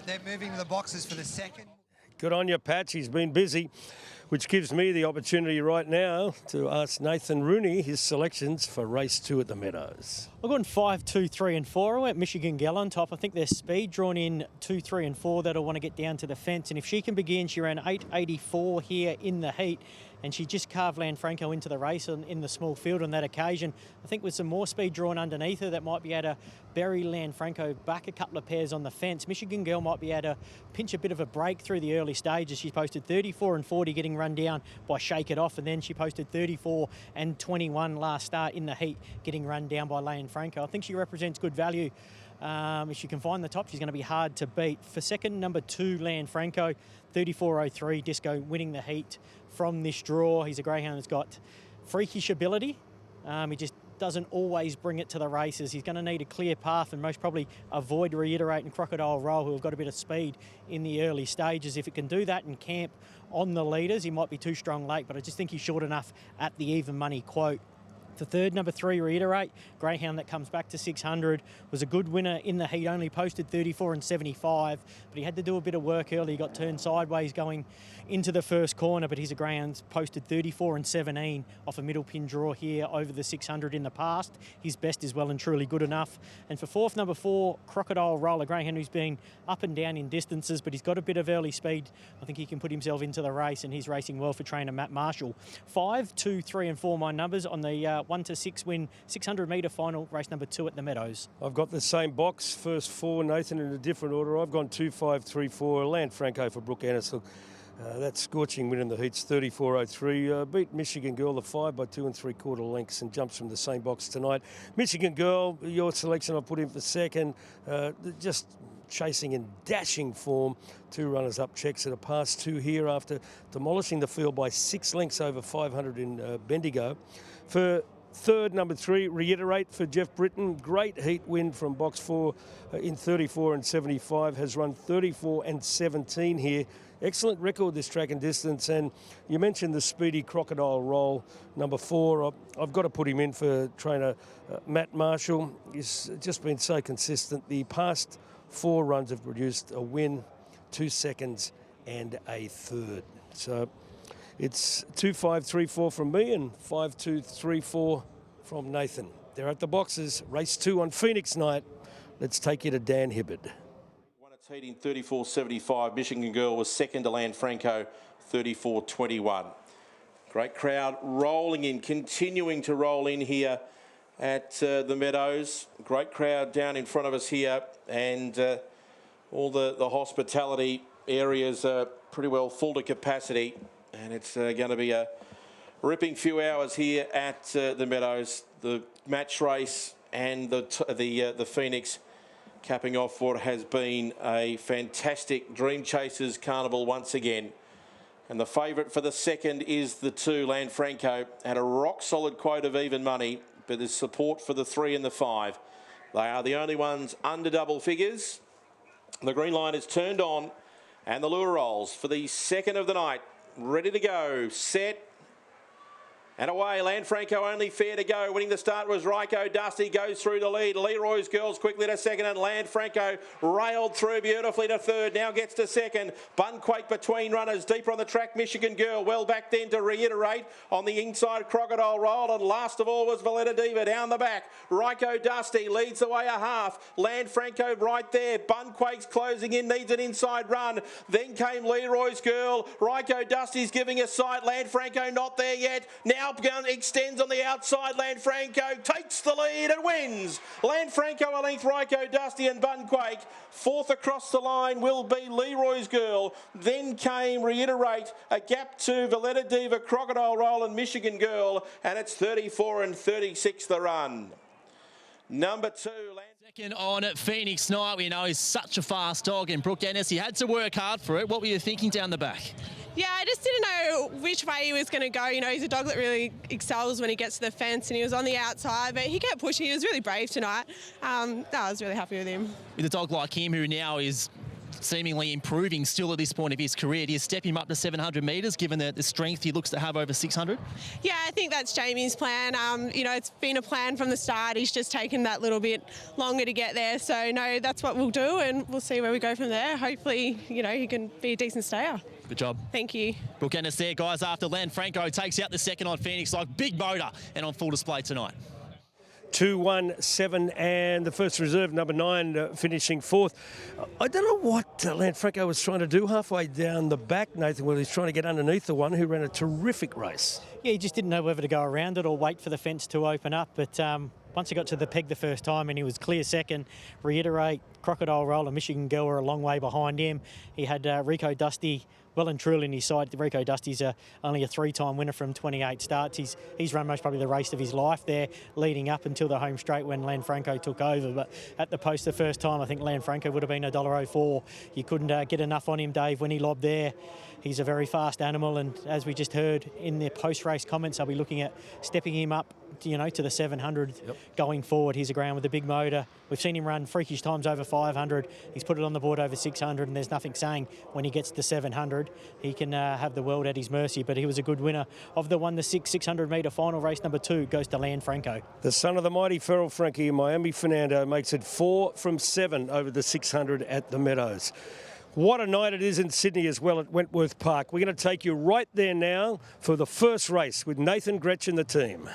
they're moving the boxes for the second. Good on you, Patch. He's been busy, which gives me the opportunity right now to ask Nathan Rooney his selections for race 2 at the Meadows. I've gone 5, 2, 3 and 4. I went Michigan Girl on top. I think there's speed drawn in 2, 3 and 4 that'll want to get down to the fence. And if she can begin, she ran 8.84 here in the heat. And she just carved Lanfranco into the race in the small field on that occasion. I think with some more speed drawn underneath her, that might be able to bury Lanfranco back a couple of pairs on the fence. Michigan Girl might be able to pinch a bit of a break through the early stages. She posted 34 and 40 getting run down by Shake It Off, and then she posted 34 and 21 last start in the heat getting run down by Lanfranco. I think she represents good value. If she can find the top, she's going to be hard to beat. For second, number 2, Lanfranco, 34.03, Disco winning the heat from this draw. He's a greyhound that's got freakish ability. He just doesn't always bring it to the races. He's going to need a clear path and most probably avoid Reiterate and Crocodile Roll, who have got a bit of speed in the early stages. If it can do that and camp on the leaders, he might be too strong late, but I just think he's short enough at the even money quote. The third, number 3, Reiterate, greyhound that comes back to 600, was a good winner in the heat, only posted 34 and 75, but he had to do a bit of work early. He got turned sideways going into the first corner, but he's a greyhound posted 34 and 17 off a middle pin draw here over the 600 in the past. His best is well and truly good enough. And for fourth, number 4, Crocodile Roll, a greyhound who's been up and down in distances, but he's got a bit of early speed. I think he can put himself into the race, and he's racing well for trainer Matt Marshall. 5, 2, 3 and 4 my numbers on the 1 to 6 win 600 metre final, race number 2 at the Meadows. I've got the same box, first 4, Nathan, in a different order. I've gone 2, 5, 3, 4, Lanfranco for Brooke Ennis. Look, that scorching win in the heats, 34.03. Beat Michigan Girl, the 5 by 2 3/4 lengths, and jumps from the same box tonight. Michigan Girl, your selection I put in for second. Just chasing in dashing form. 2 runners-up checks at a pass 2 here after demolishing the field by 6 lengths over 500 in Bendigo. For third, number 3, Reiterate for Jeff Britton. Great heat win from box 4 in 34 and 75. Has run 34 and 17 here. Excellent record this track and distance. And you mentioned the speedy Crocodile Roll, number 4. I've got to put him in for trainer Matt Marshall. He's just been so consistent. The past 4 runs have produced a win, 2 seconds and a third. So it's 2, 5, 3, 4 from me and 5, 2, 3, 4 from Nathan. They're at the boxes. Race 2 on Phoenix night. Let's take you to Dan Hibbard. Won its heat in 34.75. Michigan Girl was second to Lanfranco, 34.21. Great crowd rolling in, continuing to roll in here at the Meadows. Great crowd down in front of us here, and all the hospitality areas are pretty well full to capacity. And it's going to be a ripping few hours here at the Meadows. The match race and the Phoenix capping off what has been a fantastic Dream Chasers Carnival once again. And the favourite for the second is the 2, Lanfranco. Had a rock-solid quote of even money, but there's support for the 3 and the 5. They are the only ones under double figures. The green line is turned on, and the lure rolls for the second of the night. Ready to go, set, and away. Lanfranco only fair to go. Winning the start was Ryko Dusty, goes through the lead. Leroy's Girls quickly to second, and Lanfranco railed through beautifully to third. Now gets to second. Bunquake between runners. Deeper on the track, Michigan Girl. Well back then to Reiterate on the inside, Crocodile Roll. And last of all was Valletta Diva down the back. Ryko Dusty leads the way a half. Lanfranco right there. Bunquake's closing in, needs an inside run. Then came Leroy's Girl. Ryko Dusty's giving a sight. Lanfranco not there yet. Now extends on the outside. Lanfranco takes the lead and wins. Lanfranco a length, Ryko Dusty and Bunquake. Fourth across the line will be Leroy's Girl. Then came Reiterate, a gap to Valletta Diva, Crocodile Roll and Michigan Girl, and it's 34 and 36 the run. Number 2, second on at Phoenix night. We know he's such a fast dog, and Brooke Ennis, he had to work hard for it. What were you thinking down the back? Yeah, I just didn't know which way he was going to go. You know, he's a dog that really excels when he gets to the fence, and he was on the outside, but he kept pushing. He was really brave tonight. I was really happy with him. With a dog like him, who now is seemingly improving still at this point of his career. Do you step him up to 700 metres, given the strength he looks to have over 600? Yeah, I think that's Jamie's plan. You know, it's been a plan from the start. He's just taken that little bit longer to get there. So, no, that's what we'll do, and we'll see where we go from there. Hopefully, you know, he can be a decent stayer. Good job. Thank you. Brooke Ennis there, guys, after Lanfranco takes out the second on Phoenix. Like, big motor and on full display tonight. 2-1-7, and the first reserve, number 9, finishing 4th. I don't know what Lanfranco was trying to do halfway down the back, Nathan. Well, he's trying to get underneath the one who ran a terrific race. Yeah, he just didn't know whether to go around it or wait for the fence to open up. But once he got to the peg the first time and he was clear second, reiterate, Crocodile Roll and Michigan Girl were a long way behind him. He had Rico Dusty well and truly in his side. Rico Dusty's only a 3-time winner from 28 starts. He's run most probably the race of his life there, leading up until the home straight when Lanfranco took over. But at the post the first time, I think Lanfranco would have been $1.04. You couldn't get enough on him, Dave, when he lobbed there. He's a very fast animal, and as we just heard in the post-race comments, I'll be looking at stepping him up, you know, to the 700 going forward. He's a ground with a big motor. We've seen him run freakish times over 500. He's put it on the board over 600, and there's nothing saying when he gets to 700 he can have the world at his mercy. But he was a good winner of the 600-metre final. Race number 2 goes to Lanfranco. The son of the mighty Feral Frankie in Miami, Fernando, makes it 4 from 7 over the 600 at the Meadows. What a night it is in Sydney as well at Wentworth Park. We're going to take you right there now for the first race with Nathan Gretsch and the team.